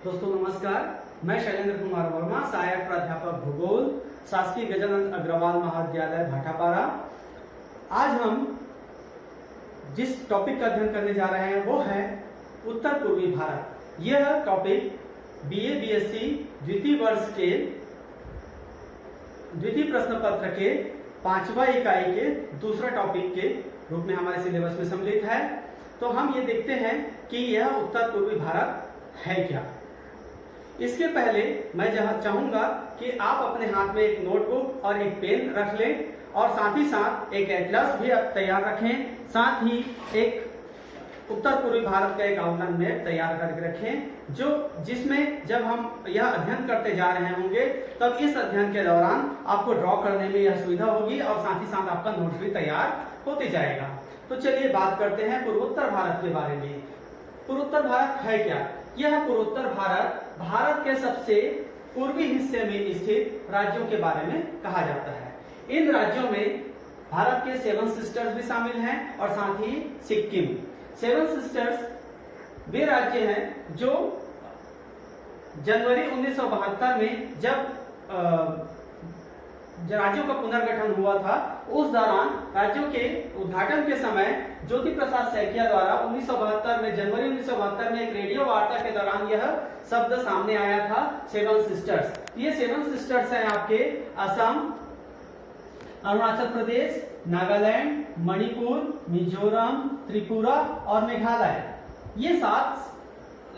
दोस्तों नमस्कार, मैं शैलेंद्र कुमार वर्मा, सहायक प्राध्यापक भूगोल, शासकीय गजानन अग्रवाल महाविद्यालय भाटापारा। आज हम जिस टॉपिक का अध्ययन करने जा रहे हैं वो है उत्तर पूर्वी भारत। यह टॉपिक बीए बीएससी द्वितीय वर्ष के द्वितीय प्रश्न पत्र के 5वां इकाई के दूसरा टॉपिक के रूप में हमारे सिलेबस में सम्मिलित है। तो हम ये देखते हैं कि यह उत्तर पूर्वी भारत है क्या। इसके पहले मैं चाहूंगा कि आप अपने हाथ में एक नोटबुक और एक पेन रख लें और साथ ही साथ एक एटलस भी तैयार रखें, साथ ही एक उत्तर पूर्वी भारत का एक आउटलाइन मैप तैयार करके रखें, जिसमें जब हम यह अध्ययन करते जा रहे होंगे तब इस अध्ययन के दौरान आपको ड्रॉ करने में यह सुविधा होगी और साथ ही साथ आपका नोट्स भी तैयार होते जाएगा। तो चलिए बात करते हैं पूर्वोत्तर भारत के बारे में। पूर्वोत्तर भारत है क्या? यह पूर्वोत्तर भारत भारत के सबसे पूर्वी हिस्से में स्थित राज्यों के बारे में कहा जाता है। इन राज्यों में भारत के 7 सिस्टर्स भी शामिल हैं और साथ ही सिक्किम। 7 सिस्टर्स वे राज्य हैं जो जनवरी 1972 में जब राज्यों का पुनर्गठन हुआ था, उस दौरान राज्यों के उद्घाटन के समय ज्योति प्रसाद सैकिया द्वारा 1972 में जनवरी 1972 में एक रेडियो वार्ता के दौरान यह शब्द सामने आया था, 7 सिस्टर्स। ये 7 सिस्टर्स हैं आपके असम, अरुणाचल प्रदेश, नागालैंड, मणिपुर, मिजोरम, त्रिपुरा और मेघालय। ये 7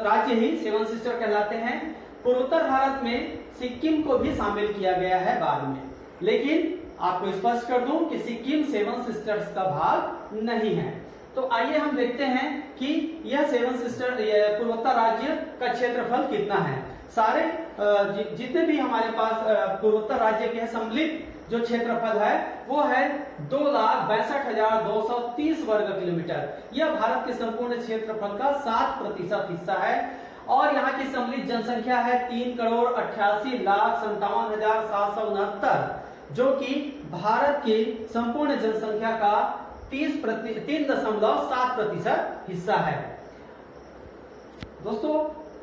राज्य ही 7 सिस्टर कहलाते हैं। पूर्वोत्तर भारत में सिक्किम को भी शामिल किया गया है बाद में, लेकिन आपको स्पष्ट कर दूं कि सिक्किम 7 सिस्टर्स का भाग नहीं है। तो आइए हम देखते हैं कि यह 7 सिस्टर पूर्वोत्तर राज्य का क्षेत्रफल कितना है। सारे जितने भी हमारे पास पूर्वोत्तर राज्य के सम्मिलित जो क्षेत्रफल है वो है 2,62,230 वर्ग किलोमीटर। यह भारत के संपूर्ण क्षेत्रफल का 7% हिस्सा है और यहाँ की सम्मिलित जनसंख्या है 3,88,57,769, जो कि भारत की संपूर्ण जनसंख्या का 3.7% हिस्सा है। दोस्तों,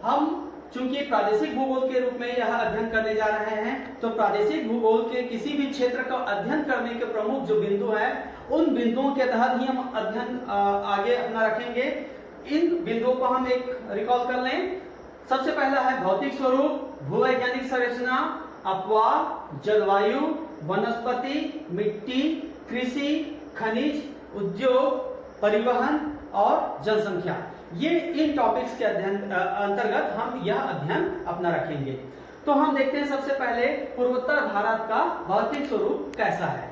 हम चूंकि प्रादेशिक भूगोल के रूप में यह अध्ययन करने जा रहे हैं, तो प्रादेशिक भूगोल के किसी भी क्षेत्र का अध्ययन करने के प्रमुख जो बिंदु है, उन बिंदुओं के तहत ही हम अध्ययन आगे अपना रखेंगे। इन बिंदुओं को हम एक रिकॉल कर लें। सबसे पहला है भौतिक स्वरूप, भूवैज्ञानिक संरचना, अपवाह, जलवायु, वनस्पति, मिट्टी, कृषि, खनिज, उद्योग, परिवहन और जनसंख्या। ये इन टॉपिक्स के अध्ययन अंतर्गत हम यह अध्ययन अपना रखेंगे। तो हम देखते हैं सबसे पहले पूर्वोत्तर भारत का भौतिक स्वरूप कैसा है।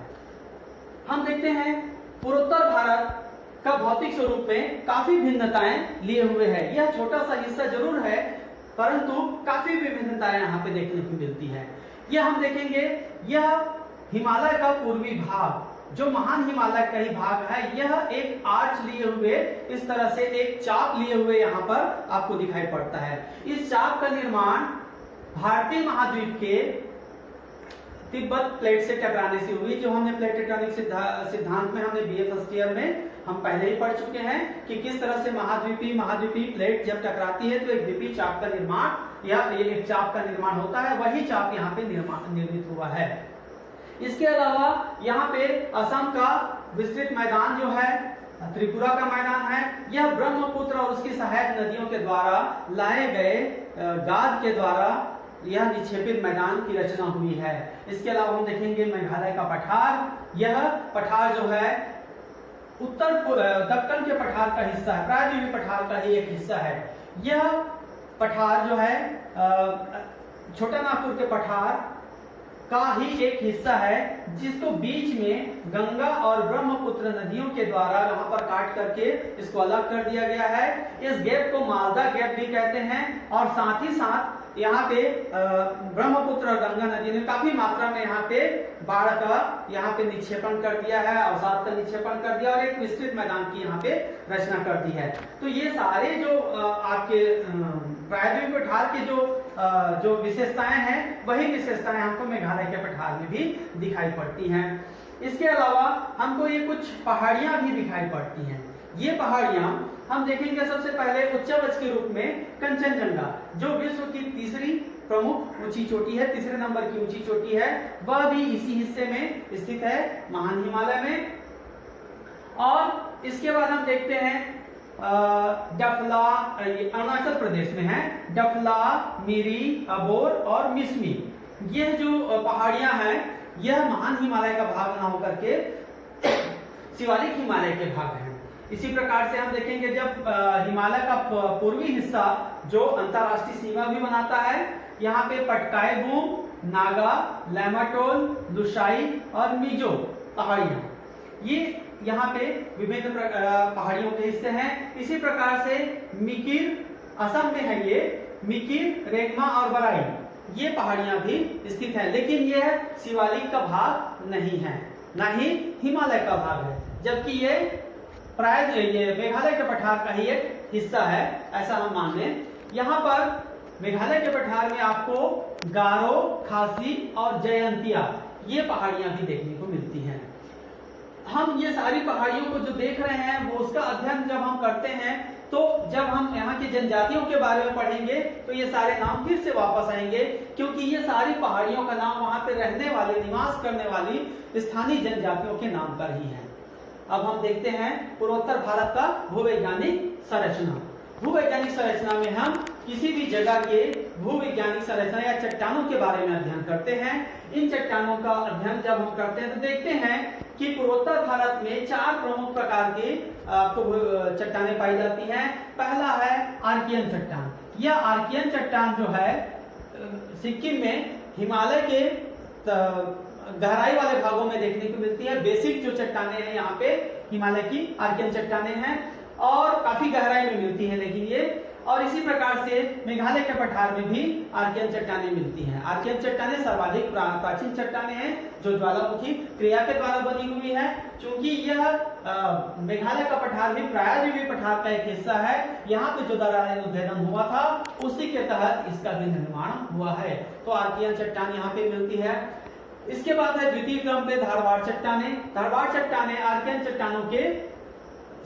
हम देखते हैं पूर्वोत्तर भारत का भौतिक स्वरूप में काफी भिन्नताएं लिए हुए है। यह छोटा सा हिस्सा जरूर है, परंतु काफी विभिन्नताएं यहाँ पे देखने को मिलती है। यह हम देखेंगे, यह हिमालय का पूर्वी भाग, जो महान हिमालय का ही भाग है, यह एक आर्च लिए हुए, इस तरह से एक चाप लिए हुए यहाँ पर आपको दिखाई पड़ता है। इस चाप का निर्माण भारतीय महाद्वीप के तिब्बत प्लेट से टकराने से हुई, जो हमने प्लेट टेक्टोनिक सिद्धांत में हमने बीए फर्स्ट ईयर में हम पहले ही पढ़ चुके हैं कि किस तरह से महाद्वीपी प्लेट जब टकराती है तो एक द्वीपीय चाप का निर्माण या एक चाप का निर्माण होता है। वही चाप यहाँ पे निर्मित हुआ है। इसके अलावा यहाँ पे असम का विस्तृत मैदान जो है, त्रिपुरा का मैदान है, यह ब्रह्मपुत्र और उसकी सहायक नदियों के द्वारा लाए गए गाद के द्वारा यह निक्षेपित मैदान की रचना हुई है। इसके अलावा हम देखेंगे मेघालय का पठार। यह पठार जो है दक्कन के पठार का हिस्सा है, प्रायद्वीपीय पठार का ही एक हिस्सा है। यह पठार जो है छोटा नागपुर के पठार का ही एक हिस्सा है, जिसको बीच में गंगा और ब्रह्मपुत्र नदियों के द्वारा वहां पर काट करके इसको अलग कर दिया गया है। इस गैप को मालदा गैप भी कहते हैं और साथ ही साथ यहाँ पे ब्रह्मपुत्र और गंगा नदी ने काफी मात्रा में यहाँ पे बाढ़ का यहाँ पे निक्षेपण कर दिया है, अवसाद का निक्षेपण कर दिया और एक विस्तृत मैदान की यहाँ पे रचना कर दी है। तो ये सारे जो आपके प्रायद्वीपीय पठार के जो विशेषताएं हैं, वही विशेषताएं हमको मेघालय के पठार में भी दिखाई पड़ती हैं। इसके अलावा हमको ये कुछ पहाड़ियां भी दिखाई पड़ती हैं। ये पहाड़ियां हम देखेंगे सबसे पहले उच्चवच के रूप में कंचनजंगा, जो विश्व की तीसरी प्रमुख ऊंची चोटी है, तीसरे नंबर की ऊंची चोटी है, वह भी इसी हिस्से में स्थित है, महान हिमालय में। और इसके बाद हम देखते हैं डफला, अरुणाचल प्रदेश में है, डफला, मिरी, अबोर और मिसमी। यह जो पहाड़ियां हैं यह महान हिमालय का भाग ना होकर के शिवालिक हिमालय के भाग हैं। इसी प्रकार से हम देखेंगे जब हिमालय का पूर्वी हिस्सा जो अंतरराष्ट्रीय सीमा भी बनाता है, यहाँ पे पटकाई बूम, नागा, लैमाटोल, लुशाई और मिजो पहाड़ियां, ये यहाँ पे विभिन्न पहाड़ियों के हिस्से हैं। इसी प्रकार से मिकिर, असम में है ये, मिकिर, रेगमा और बराई, ये पहाड़ियां भी स्थित हैं, लेकिन यह शिवालिक का भाग नहीं है, ना ही हिमालय का भाग है, जबकि ये प्राय ये मेघालय के पठार का ही एक हिस्सा है, ऐसा हम मान लें। यहाँ पर मेघालय के पठार में आपको गारो, खासी और जयंतिया ये पहाड़ियां भी देखने को मिलती हैं। हम ये सारी पहाड़ियों को जो देख रहे हैं वो उसका अध्ययन जब हम करते हैं तो जब हम यहाँ की जनजातियों के बारे में पढ़ेंगे तो ये सारे नाम फिर से वापस आएंगे, क्योंकि ये सारी पहाड़ियों का नाम वहां पे रहने वाले, निवास करने वाली स्थानीय जनजातियों के नाम पर ही है। अब हम देखते हैं पूर्वोत्तर भारत का भूवैज्ञानिक संरचना। भूवैज्ञानिक संरचना में हम किसी भी जगह के भूवैज्ञानिक संरचना या चट्टानों के बारे में अध्ययन करते हैं। इन चट्टानों का अध्ययन जब हम करते हैं तो देखते हैं कि पूर्वोत्तर भारत में 4 प्रमुख प्रकार की चट्टानें पाई जाती हैं। पहला है आर्कियन चट्टान। यह आर्कियन चट्टान जो है सिक्किम में हिमालय के गहराई वाले भागों में देखने को मिलती है। बेसिक जो चट्टानें हैं यहाँ पे हिमालय की आर्कियन चट्टानें हैं और काफी गहराई में मिलती है लेकिन ये, और इसी प्रकार से मेघालय के पठार में भी आर्कियन चट्टानें मिलती हैं। आर्कियन चट्टानें सर्वाधिक प्राचीन चट्टानें हैं जो ज्वालामुखी क्रिया के द्वारा बनी हुई है। चूंकि यह मेघालय का पठार भी प्रायद्वीपीय पठार का एक हिस्सा है, यहाँ पे जो दरारें उद्भेदन हुआ था उसी के तहत इसका भी निर्माण हुआ है, तो आर्कियन चट्टान यहाँ पे मिलती है। इसके बाद है द्वितीय क्रम पे धारवाड़ चट्टानें। धारवाड़ चट्टानें आर्कियन चट्टानों के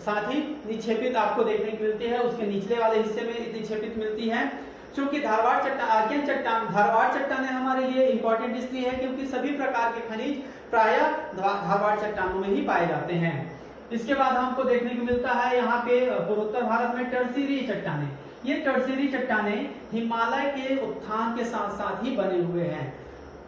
साथ ही निक्षेपित आपको देखने को मिलती है, उसके निचले वाले हिस्से में निक्षेपित मिलती है। क्योंकि धारवाड़ चट्टान, आर्कियन चट्टान, धारवाड़ चट्टानें हमारे लिए इंपॉर्टेंट इसलिए है क्योंकि सभी प्रकार के खनिज प्रायः धारवाड़ चट्टानों में ही पाए जाते हैं। इसके बाद हमको देखने को मिलता है यहाँ पे पूर्वोत्तर भारत में टर्सीरी चट्टानें। ये टर्सीरी चट्टानें हिमालय के उत्थान के साथ साथ ही बने हुए हैं।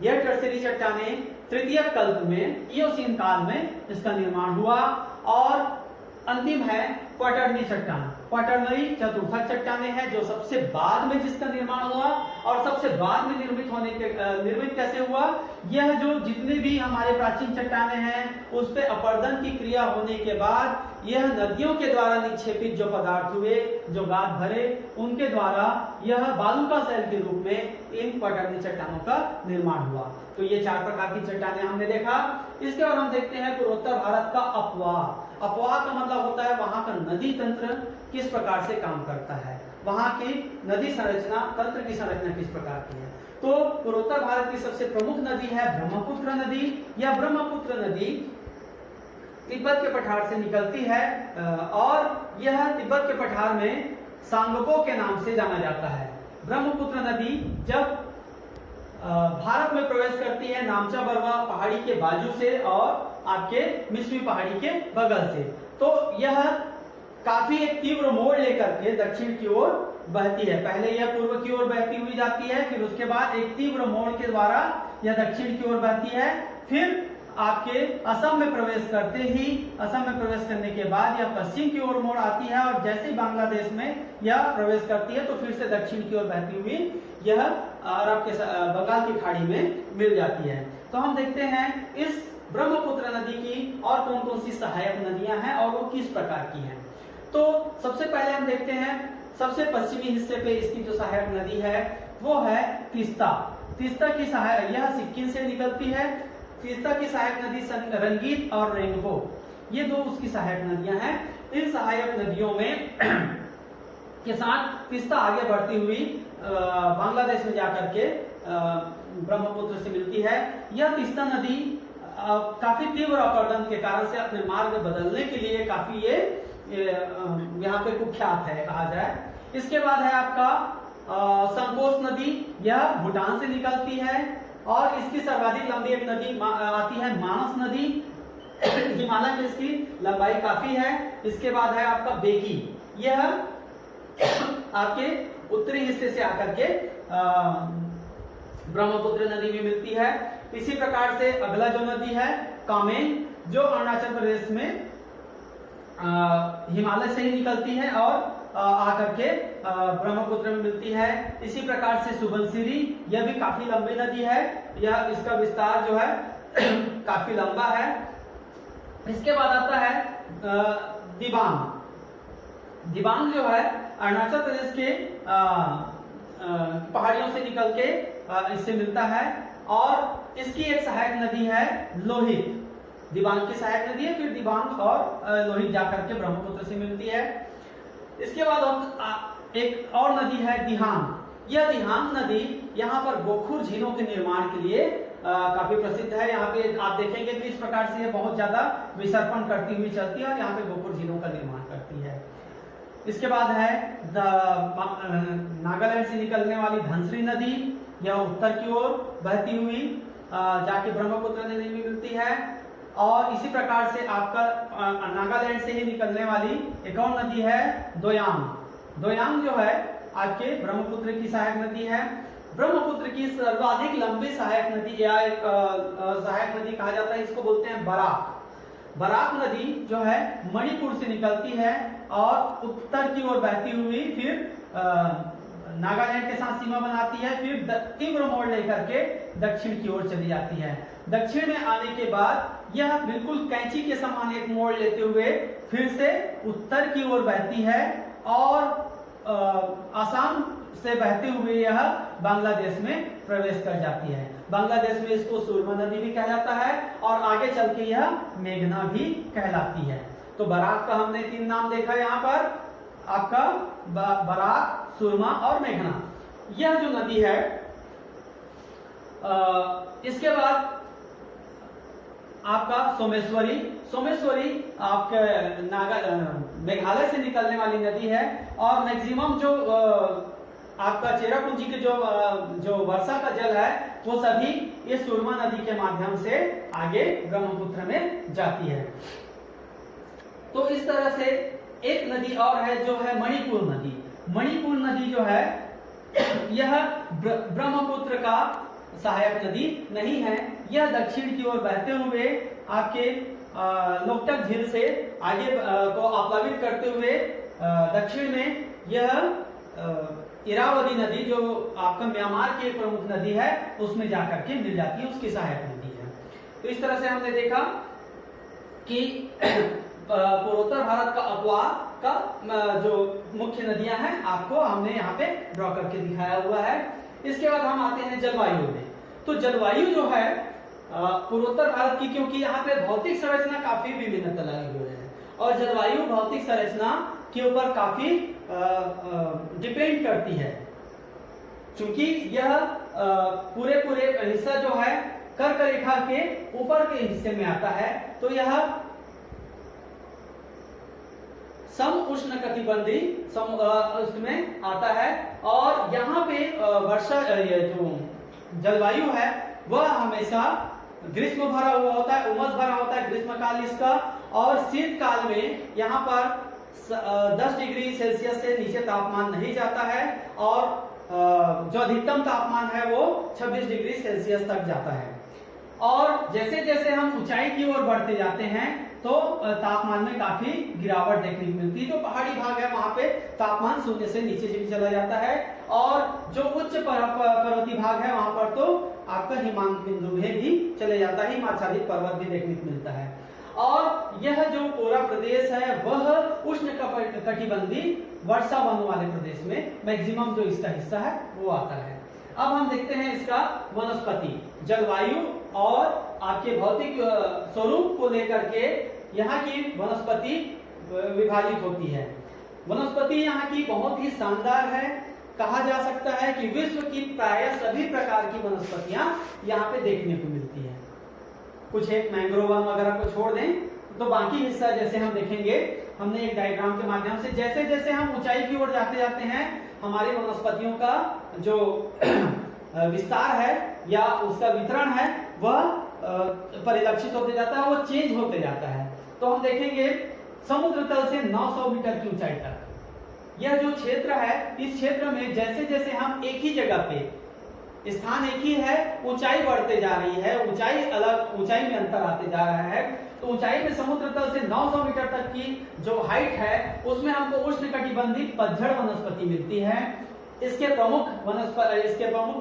यह टर्सीरी चट्टानें तृतीय कल्प में इयोसीन काल में इसका निर्माण हुआ। और अंतिम है क्वाटरनरी चट्टान। क्वाटरनरी चतुर्थक चट्टानें हैं जो सबसे बाद में जिसका निर्माण हुआ और सबसे बाद में निर्मित कैसे हुआ, यह जो जितने भी हमारे प्राचीन चट्टानें हैं उस पे अपरदन की क्रिया होने के बाद यह नदियों के द्वारा निक्षेपित जो पदार्थ हुए, जो गाद भरे, उनके द्वारा यह बालू का शैल के रूप में इन क्वाटरनरी चट्टानों का निर्माण हुआ। तो ये 4 प्रकार की चट्टानें हमने देखा। इसके बाद हम देखते हैं पूर्वोत्तर भारत का अपवाह। अपवाह का मतलब होता है वहां का नदी तंत्र किस प्रकार से काम करता है, वहां की नदी संरचना, तंत्र की संरचना किस प्रकार की है। तो पूर्वोत्तर भारत की सबसे प्रमुख नदी है ब्रह्मपुत्र नदी। यह ब्रह्मपुत्र नदी तिब्बत के पठार से निकलती है और यह तिब्बत के पठार में सांगपो के नाम से जाना जाता है। ब्रह्मपुत्र नदी जब भारत में प्रवेश करती है नामचा बरवा पहाड़ी के बाजू से और आपके मिसमी पहाड़ी के बगल से, तो यह काफी एक तीव्र मोड़ लेकर के दक्षिण की ओर बहती है। पहले यह पूर्व की ओर बहती हुई जाती है, फिर उसके बाद एक तीव्र मोड़ के द्वारा यह दक्षिण की ओर बहती है। फिर आपके असम में प्रवेश करते ही, असम में प्रवेश करने के बाद यह पश्चिम की ओर मोड़ आती है और जैसे ही बांग्लादेश में यह प्रवेश करती है तो फिर से दक्षिण की ओर बहती हुई यह अरब के बंगाल की खाड़ी में मिल जाती है। तो हम देखते हैं इस ब्रह्मपुत्र नदी की और कौन कौन सी सहायक नदियां हैं और वो किस प्रकार की हैं। तो सबसे पहले हम देखते हैं सबसे पश्चिमी हिस्से पे इसकी जो सहायक नदी है वो है तीस्ता। तीस्ता की सहायक, यह सिक्किम से निकलती है। तीस्ता की सहायक नदी रंगीत और रेंगबो, ये 2 उसकी सहायक नदियां हैं। इन सहायक नदियों में के साथ तीस्ता आगे बढ़ती हुई बांग्लादेश में जाकर के ब्रह्मपुत्र से मिलती है। यह तीस्ता नदी काफी तीव्र अपरदन के कारण से अपने मार्ग बदलने के लिए काफी ये यहाँ पे कुख्यात है कहा जाए। इसके बाद है आपका संकोच नदी, यह भूटान से निकलती है और इसकी सर्वाधिक लंबी एक नदी आती है मानस नदी, हिमालय में इसकी लंबाई काफी है। इसके बाद है आपका बेकी, यह आपके उत्तरी हिस्से से आकर के ब्रह्मपुत्र नदी में मिलती है। इसी प्रकार से अगला जो नदी है कामेंग, जो अरुणाचल प्रदेश में हिमालय से ही निकलती है और आकर के ब्रह्मपुत्र में मिलती है। इसी प्रकार से सुबनसिरी, यह भी काफी लंबी नदी है, यह इसका विस्तार जो है काफी लंबा है। इसके बाद आता है दिबांग। दिबांग जो है अरुणाचल प्रदेश के पहाड़ियों से निकल के इससे मिलता है और इसकी एक सहायक नदी है लोहित। दिबांग की सहायक नदी है, फिर दिबांग और लोहित जाकर के ब्रह्मपुत्र से मिलती है। इसके बाद एक और नदी है दिहांग। यह दिहांग नदी यहाँ पर गोखुर झीलों के निर्माण के लिए काफी प्रसिद्ध है। यहाँ पे आप देखेंगे कि इस प्रकार से ये बहुत ज्यादा विसर्पण करती हुई चलती है और यहाँ पे गोखुर झीलों का निर्माण करती है। इसके बाद है नागालैंड से निकलने वाली धनश्री नदी, यह उत्तर की ओर बहती हुई जाके ब्रह्मपुत्र नदी में मिलती है। और इसी प्रकार से आपका नागालैंड से ही निकलने वाली एक और नदी है दोयांग। दोयांग जो है आपके ब्रह्मपुत्र की सहायक नदी है। ब्रह्मपुत्र की सर्वाधिक लंबी सहायक नदी या एक सहायक नदी कहा जाता है, इसको बोलते हैं बराक। बराक नदी जो है मणिपुर से निकलती है और उत्तर की ओर बहती हुई फिर नागालैंड के साथ सीमा बनाती है, फिर तीव्र मोड़ लेकर के दक्षिण की ओर चली जाती है। दक्षिण में आने के बाद यह बिल्कुल कैंची के समान एक मोड़ लेते हुए फिर से उत्तर की ओर बहती है और आसाम से बहते हुए यह बांग्लादेश में प्रवेश कर जाती है। बांग्लादेश में इसको सुरमा नदी भी कहा जाता है और आगे चल के यह मेघना भी कहलाती है। तो बराक का हमने 3 नाम देखा यहाँ पर, आपका बराक, सुरमा और मेघना। यह जो नदी है इसके बाद आपका सोमेश्वरी। सोमेश्वरी आपके मेघालय से निकलने वाली नदी है और मैक्सिमम जो आपका चेरापूंजी के जो वर्षा का जल है वो सभी ये सुरमा नदी के माध्यम से आगे ब्रह्मपुत्र में जाती है। तो इस तरह से एक नदी और है जो है मणिपुर नदी। मणिपुर नदी जो है यह ब्रह्मपुत्र का सहायक नदी नहीं है, यह दक्षिण की ओर बहते हुए आपके लोकटक झील से आगे को आप्लावित करते हुए दक्षिण में यह इरावदी नदी जो आपका म्यांमार की एक प्रमुख नदी है उसमें जाकर के मिल जाती है, उसकी सहायक नदी है। तो इस तरह से हमने देखा कि पूर्वोत्तर भारत का अपवार का जो मुख्य नदियां हैं आपको हमने यहाँ पे ड्रॉ करके दिखाया हुआ है। इसके बाद हम आते हैं जलवायु में। तो जलवायु जो है पूर्वोत्तर भारत की, क्योंकि यहाँ पे भौतिक संरचना काफी विभिन्नता लगी हुई है और जलवायु भौतिक संरचना के ऊपर काफी डिपेंड करती है, क्योंकि यह पूरे हिस्सा जो है कर्क रेखा के ऊपर के हिस्से में आता है। तो यह सम उष्ण कटिबंधी उसमें आता है और यहाँ पे वर्षा जो जलवायु है वह हमेशा ग्रीष्म भरा हुआ होता है, उमस भरा होता है ग्रीष्म काल इसका, और शीत काल में यहाँ पर 10 डिग्री सेल्सियस से नीचे तापमान नहीं जाता है और जो अधिकतम तापमान है वो 26 डिग्री सेल्सियस तक जाता है। और जैसे जैसे हम ऊंचाई की ओर बढ़ते जाते हैं तो तापमान में काफी गिरावट देखने को मिलती है। जो पहाड़ी भाग है वहां पे तापमान शून्य से नीचे चला जाता है और जो उच्च पर्वतीय भाग है वहां पर तो आपका हिमांक बिंदु में भी चले जाता है, हिमाच्छादित पर्वत भी देखने को मिलता है। और यह जो पूरा प्रदेश है वह उष्ण कटिबंधी वर्षा वन वाले प्रदेश में मैक्सिमम जो इसका हिस्सा है वो आता है। अब हम देखते हैं इसका वनस्पति, जलवायु और आपके भौतिक स्वरूप को लेकर के यहाँ की वनस्पति विभाजित होती है। वनस्पति यहाँ की बहुत ही शानदार है, कहा जा सकता है कि विश्व की प्राय सभी प्रकार की वनस्पतियां यहाँ पे देखने को मिलती है। कुछ एक मैंग्रोव वन वगैरह को छोड़ दें तो बाकी हिस्सा जैसे हम देखेंगे हमने एक डायग्राम के माध्यम से, जैसे जैसे हम ऊंचाई की ओर जाते जाते हैं हमारी वनस्पतियों का जो विस्तार है या उसका वितरण है वह परिलक्षित होते जाता है, वो चेंज होते जाता है। तो हम देखेंगे समुद्र तल से 900 मीटर की ऊंचाई तक यह जो क्षेत्र है, इस क्षेत्र में जैसे जैसे हम एक ही जगह पे, स्थान एक ही है, ऊंचाई बढ़ते जा रही है, ऊंचाई में अंतर आते जा रहा है। तो ऊंचाई में समुद्र तल से 900 मीटर तक की जो हाइट है उसमें हमको उष्णकटिबंधीय पतझड़ वनस्पति मिलती है। इसके प्रमुख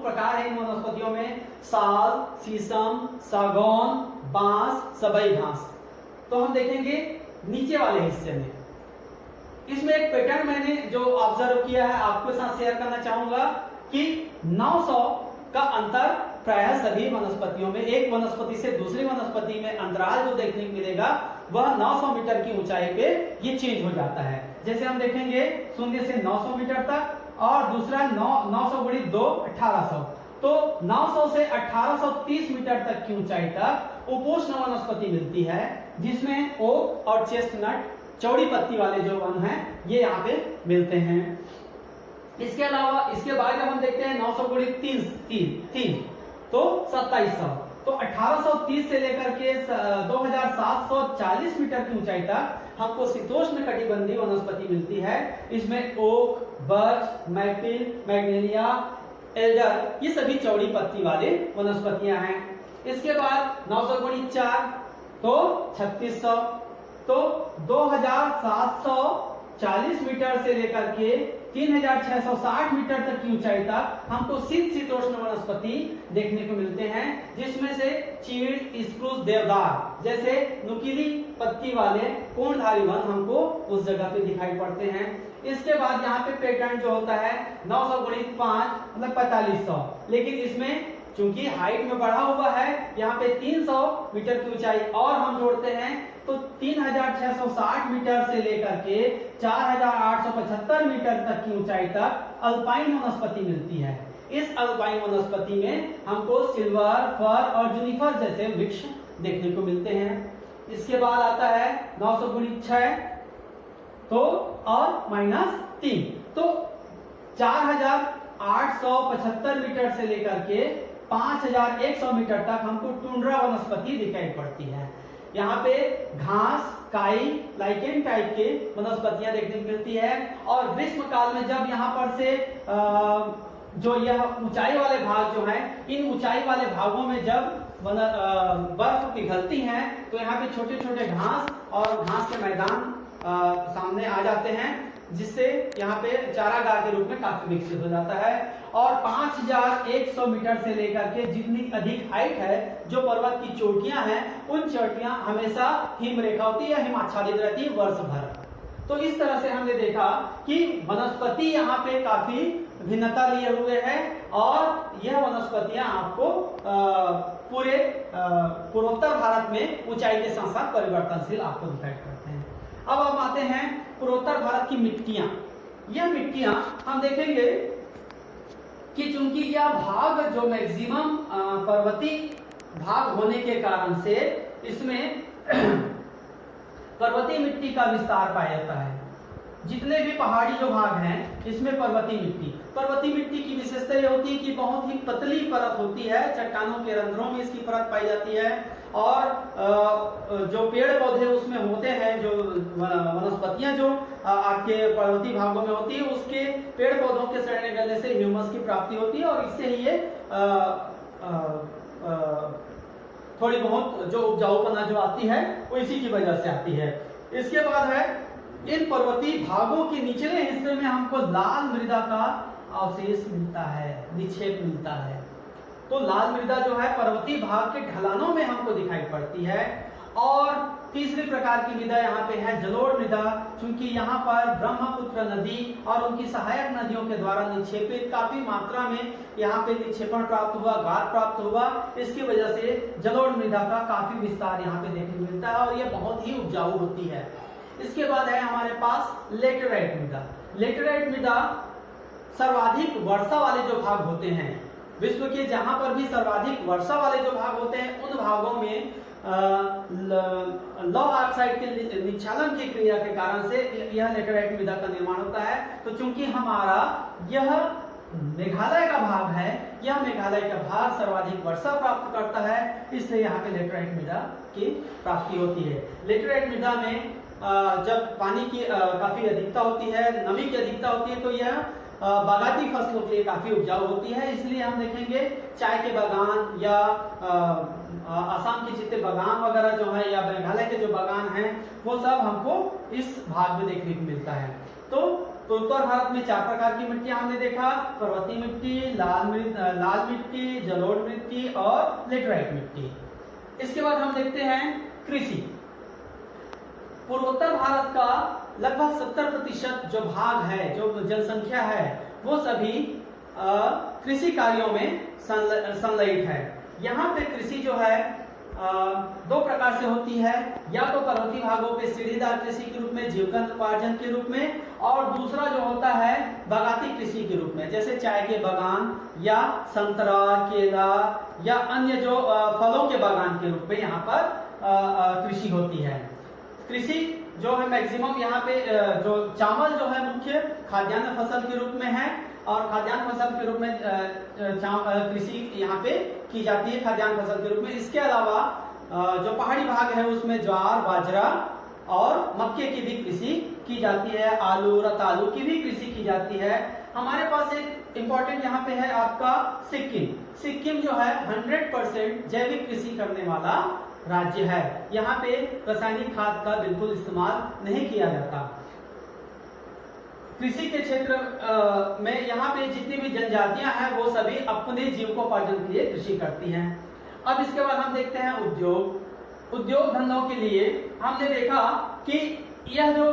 प्रकार है इन वनस्पतियों में साल, शीशम, सागौन, बांस, सबई घास। तो हम देखेंगे नीचे वाले हिस्से में, इसमें एक पैटर्न मैंने जो ऑब्जर्व किया है आपके साथ शेयर करना चाहूंगा कि 900 का अंतर प्रायः सभी वनस्पतियों में, एक वनस्पति से दूसरी वनस्पति में अंतराल जो देखने को मिलेगा वह 900 मीटर की ऊंचाई पे ये चेंज हो जाता है। जैसे हम देखेंगे 0 से 900 मीटर तक और दूसरा 900 गुणित 2 1800। तो 900 से 1830 मीटर तक की ऊंचाई तक उपोष्ण वनस्पति मिलती है, जिसमें ओक और चेस्टनट चौड़ी पत्ती वाले जो वन हैं ये यहाँ पे मिलते हैं। इसके अलावा इसके बाद जब हम देखते हैं 900 गुणित 3 तो 2700। तो 1830 से लेकर के 2740 मीटर की ऊंचाई तक हमको शीतोष्ण कटिबंधीय वनस्पति मिलती है। इसमें ओक, बर्च, मैपिल, मैग्नोलिया, एल्डर ये सभी चौड़ी पत्ती वाले वनस्पतियां हैं। इसके बाद 900 गुणित 4 तो 3600। तो 2740 मीटर से लेकर के 3660 मीटर तक की ऊंचाई तक हमको शीतोष्ण वनस्पति देखने को मिलते हैं, जिसमें से चीड़, स्प्रूस, देवदार जैसे नुकीली पत्ती वाले कोणधारी वन हमको उस जगह पे दिखाई पड़ते हैं। इसके बाद यहाँ पे पैटर्न जो होता है 900 गुणित 5 मतलब 4500, लेकिन इसमें चूंकि हाइट में बढ़ा हुआ है यहाँ पे 300 मीटर की ऊंचाई और हम जोड़ते हैं तो 3660 मीटर से लेकर के 4875 मीटर तक की ऊंचाई तक अल्पाइन वनस्पति मिलती है। इस अल्पाइन वनस्पति में हमको सिल्वर, फर और जूनिफर जैसे वृक्ष देखने को मिलते हैं। इसके बाद आता है 900 गुणित 6 तो और -3 तो 4875 मीटर से लेकर के 5100 मीटर तक हमको टुंड्रा वनस्पति दिखाई पड़ती है। यहाँ पे घास, काई, लाइकेन टाइप के वनस्पतियां देखने को मिलती है। और ग्रीष्म काल में जब यहाँ पर से जो यह ऊंचाई वाले भाग जो हैं, इन ऊंचाई वाले भागों में जब बर्फ पिघलती है तो यहाँ पे छोटे छोटे घास और घास के मैदान सामने आ जाते हैं, जिससे यहाँ पे चारागाह के रूप में काफी विकसित हो जाता है। और 5100 मीटर से लेकर के जितनी अधिक हाइट है, जो पर्वत की चोटियां हैं, उन चोटियां हमेशा हिम रेखा होती है, हिम आच्छादित रहती है वर्ष भर। तो इस तरह से हमने देखा कि वनस्पति यहाँ पे काफी भिन्नता लिए हुए है और यह वनस्पतियां आपको पूरे पूर्वोत्तर भारत में ऊंचाई के साथ साथ परिवर्तनशील आपको दिखाई पड़ते हैं। अब हम आते हैं पूर्वोत्तर भारत की मिट्टियां। यह मिट्टियां हम देखेंगे कि चूंकि यह भाग जो मैक्सिमम पर्वतीय भाग होने के कारण से इसमें पर्वतीय मिट्टी का विस्तार पाया जाता है। जितने भी पहाड़ी जो भाग हैं इसमें पर्वतीय मिट्टी की विशेषता यह होती है कि बहुत ही पतली परत होती है, चट्टानों के रंध्रों में इसकी परत पाई जाती है और जो पेड़ पौधे उसमें होते हैं, जो वनस्पतियां जो आपके पर्वतीय भागों में होती है, उसके पेड़ पौधों के सड़ने गलने से ह्यूमस की प्राप्ति होती है और इससे ही ये थोड़ी बहुत जो उपजाऊपना जो आती है वो इसी की वजह से आती है। इसके बाद है इन पर्वतीय भागों के निचले हिस्से में हमको लाल मृदा का अवशेष मिलता है, निक्षेप मिलता है। तो लाल मृदा जो है पर्वतीय भाग के ढलानों में हमको दिखाई पड़ती है। और तीसरी प्रकार की मृदा यहाँ पे है जलोढ़ मृदा, क्योंकि यहाँ पर ब्रह्मपुत्र नदी और उनकी सहायक नदियों के द्वारा निक्षेपित काफी मात्रा में यहाँ पे निक्षेपण प्राप्त हुआ, गाद प्राप्त हुआ। इसकी वजह से जलोढ़ मृदा का काफी विस्तार यहाँ पे देखने को मिलता है और ये बहुत ही उपजाऊ होती है। इसके बाद है हमारे पास लेटेराइट मृदा। लेटेराइट मृदा सर्वाधिक वर्षा वाले जो भाग होते हैं विश्व के, जहां पर भी सर्वाधिक वर्षा वाले जो भाग होते हैं उन भागों में लौ ऑक्साइड के निक्षालन की क्रिया के कारण से यह लेटेराइट मृदा का निर्माण होता है। तो चूंकि हमारा यह मेघालय का भाग है, यह मेघालय का भाग सर्वाधिक वर्षा प्राप्त करता है, इसलिए यहाँ पे लेटेराइट मृदा की प्राप्ति होती है। लेटेराइट मृदा में जब पानी की काफी अधिकता होती है, नमी की अधिकता होती है, तो यह बागायती फसलों के लिए काफी उपजाऊ होती है। इसलिए हम देखेंगे चाय के बागान या आसाम के जितने बागान वगैरह जो है या मेघालय के जो बागान हैं वो सब हमको इस भाग में देखने को मिलता है। तो उत्तर भारत में 4 प्रकार की मिट्टियां हमने देखा, पर्वतीय मिट्टी, लाल मिट्टी, जलोढ़ मिट्टी और लेटेराइट मिट्टी। इसके बाद हम देखते हैं कृषि। पूर्वोत्तर भारत का लगभग 70% जो भाग है, जो जनसंख्या है, वो सभी कृषि कार्यों में संलग्न है। यहाँ पे कृषि जो है 2 प्रकार से होती है, या तो पर्वतीय भागों पे सीढ़ीदार कृषि के रूप में, जीविकोपार्जन के रूप में, और दूसरा जो होता है बागायती कृषि के रूप में, जैसे चाय के बागान या संतरा, केला या अन्य जो फलों के बागान के रूप में यहाँ पर कृषि होती है। कृषि जो है मैक्सिमम यहाँ पे जो चावल जो है मुख्य खाद्यान्न फसल के रूप में है, और खाद्यान्न फसल के रूप में कृषि यहाँ पे की जाती है खाद्यान्न फसल के रूप में। इसके अलावा जो पहाड़ी भाग है उसमें ज्वार, बाजरा और मक्के की भी कृषि की जाती है, आलू, रतालू की भी कृषि की जाती है। हमारे पास एक इम्पोर्टेंट यहाँ पे है आपका सिक्किम। सिक्किम जो है 100% जैविक कृषि करने वाला राज्य है। यहाँ पे रासायनिक खाद का बिल्कुल इस्तेमाल नहीं किया जाता। कृषि के क्षेत्र में यहाँ पे जितनी भी जनजातियां हैं वो सभी अपने जीविकोपार्जन के लिए कृषि करती हैं। अब इसके बाद हम देखते हैं उद्योग धंधों के लिए। हमने देखा कि यह जो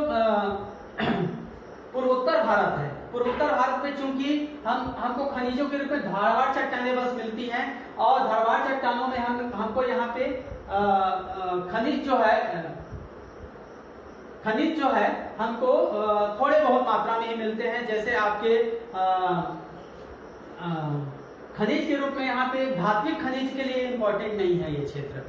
पूर्वोत्तर भारत है, पूर्वोत्तर भारत में चूंकि हमको खनिजों के रूप में धारवाड़ चट्टानें बस मिलती हैं, और धारवाड़ चट्टानों में हमको यहाँ पे खनिज जो है हमको थोड़े बहुत मात्रा में ही मिलते हैं। जैसे आपके खनिज के रूप में यहाँ पे धात्विक खनिज के लिए इम्पोर्टेंट नहीं है ये क्षेत्र।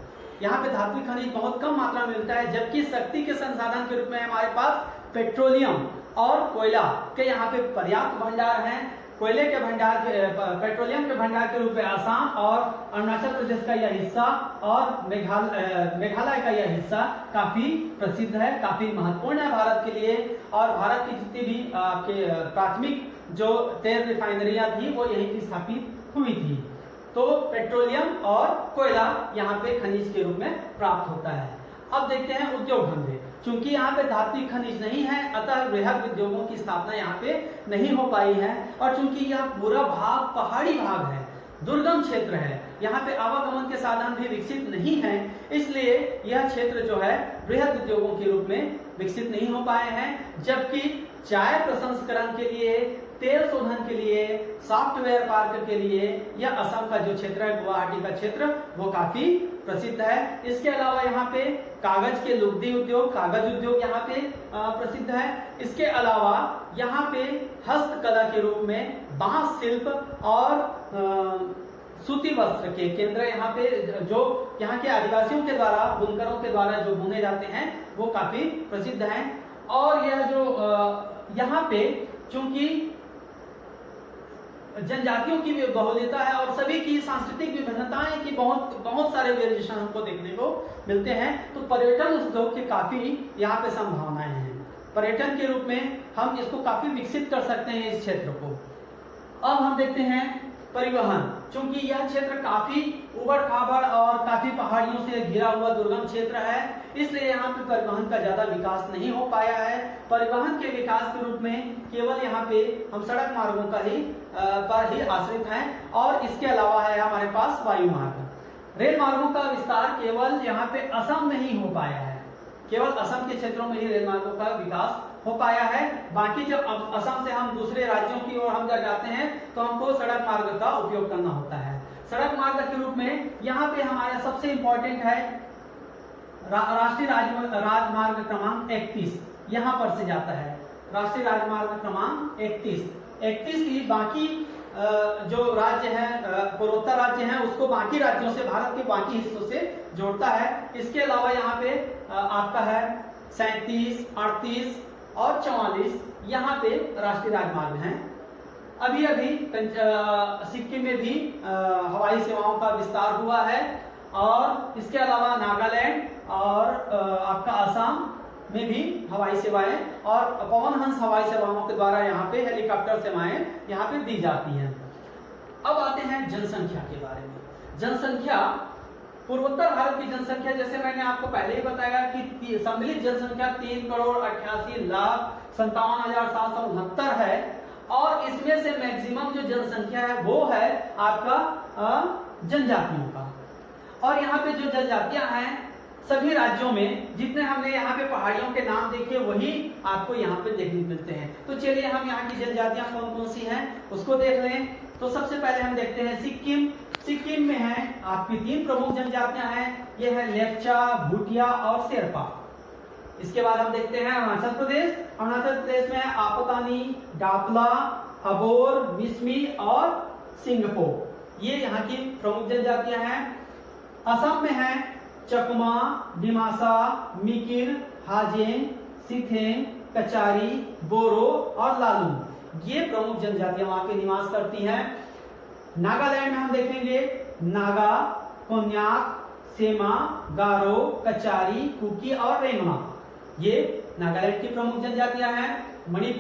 यहाँ पे धात्विक खनिज बहुत कम मात्रा में मिलता है, जबकि शक्ति के संसाधन के रूप में हमारे पास पेट्रोलियम और कोयला के यहाँ पे पर्याप्त भंडार हैं। कोयले के भंडार पेट्रोलियम के भंडार के रूप में आसाम और अरुणाचल प्रदेश का यह हिस्सा और मेघालय का यह हिस्सा काफी प्रसिद्ध है, काफी महत्वपूर्ण है भारत के लिए। और भारत की जितनी भी आपके प्राथमिक जो तेल रिफाइनरियां थी वो यहीं की स्थापित हुई थी। तो पेट्रोलियम और कोयला यहाँ पे खनिज के रूप में प्राप्त होता है। अब देखते हैं उद्योग धंधे। चूंकि यहाँ पे धात्विक खनिज नहीं है, अतः बृहद उद्योगों की स्थापना यहाँ पे नहीं हो पाई है। और चूंकि यह पूरा भाग पहाड़ी भाग है, दुर्गम क्षेत्र है, यहाँ पे आवागमन के साधन भी विकसित नहीं है, इसलिए यह क्षेत्र जो है बृहद उद्योगों के रूप में विकसित नहीं हो पाए हैं। जबकि चाय प्रसंस्करण के लिए, तेल शोधन के लिए, सॉफ्टवेयर पार्क के लिए यह असम का जो क्षेत्र है, गुवाहाटी का क्षेत्र, वो काफी प्रसिद्ध है। इसके अलावा यहाँ पे कागज के लुगदी उद्योग, कागज उद्योग यहाँ पे प्रसिद्ध है। इसके अलावा यहाँ पे हस्तकला के रूप में बांस शिल्प और सूती वस्त्र के केंद्र यहाँ पे जो यहाँ के आदिवासियों के द्वारा, बुनकरों के द्वारा जो बुने जाते हैं वो काफी प्रसिद्ध हैं। और यह जो यहाँ पे चूंकि जनजातियों की भी बहुल्यता है और सभी की सांस्कृतिक विभिन्नताएं की बहुत सारे वेरिएशन हमको देखने को मिलते हैं, तो पर्यटन उद्योग के काफी यहाँ पे संभावनाएं हैं। पर्यटन के रूप में हम इसको काफी विकसित कर सकते हैं इस क्षेत्र को। अब हम देखते हैं परिवहन। चूंकि यह क्षेत्र काफी उबड़ खाबड़ और काफी पहाड़ियों से घिरा हुआ दुर्गम क्षेत्र है, इसलिए यहाँ पे परिवहन का ज्यादा विकास नहीं हो पाया है। परिवहन के विकास के रूप में केवल यहाँ पे हम सड़क मार्गों का पर ही आश्रित हैं, और इसके अलावा है हमारे पास वायु मार्ग। रेल मार्गों का विस्तार केवल यहाँ पे असम में ही हो पाया है, केवल असम के क्षेत्रों में ही रेल मार्गों का विकास हो पाया है। बाकी जब असम से हम दूसरे राज्यों की ओर हम जाते हैं तो हमको सड़क मार्ग का उपयोग करना होता है। सड़क मार्ग के रूप में यहाँ पे हमारा सबसे इंपॉर्टेंट है राष्ट्रीय राजमार्ग क्रमांक 31, यहाँ पर से जाता है राष्ट्रीय राजमार्ग क्रमांक 31 ही। बाकी जो राज्य है, पूर्वोत्तर राज्य है, उसको बाकी राज्यों से, भारत के बाकी हिस्सों से जोड़ता है। इसके अलावा यहाँ पे आपका है 37, 38 और 44 यहाँ पे राष्ट्रीय राजमार्ग हैं। अभी अभी सिक्किम में भी हवाई सेवाओं का विस्तार हुआ है, और इसके अलावा नागालैंड और आपका असम में भी हवाई सेवाएं और पवन हंस हवाई सेवाओं के द्वारा यहाँ पे हेलीकॉप्टर सेवाएं यहाँ पे दी जाती हैं। अब आते हैं जनसंख्या के बारे में। जनसंख्या, पूर्वोत्तर भारत की जनसंख्या, जैसे मैंने आपको पहले ही बताया कि सम्मिलित जनसंख्या 3,88,57,769 है, और इसमें से मैक्सिमम जो जनसंख्या है वो है आपका जनजातियों का। और यहाँ पे जो जनजातियां हैं, सभी राज्यों में जितने हमने यहाँ पे पहाड़ियों के नाम देखे वही आपको यहाँ पे देखने मिलते हैं। तो चलिए हम यहाँ की जनजातियां कौन कौन सी हैं उसको देख लें। तो सबसे पहले हम देखते हैं सिक्किम। सिक्किम में है आपकी 3 प्रमुख जनजातियां हैं, ये है लेप्चा, भूटिया और शेरपा। इसके बाद हम देखते हैं अरुणाचल प्रदेश। अरुणाचल प्रदेश में है आपोतानी, डाकला, अबोर, मिसमी और सिंगपो। ये यहाँ की प्रमुख जनजातियां हैं। असम में है चकमा, डिमासा, मिकिर, हाजें, सिथेन, कचारी, बोरो और लालू। ये प्रमुख जनजातियां वहां पे निवास करती हैं। नागालैंड में हम देखेंगे नागा, कोन्याक, सेमा, गारो, कचारी, कुकी और रेंगमा। ये नागालैंड की प्रमुख जनजातियां हैं। मणिपुर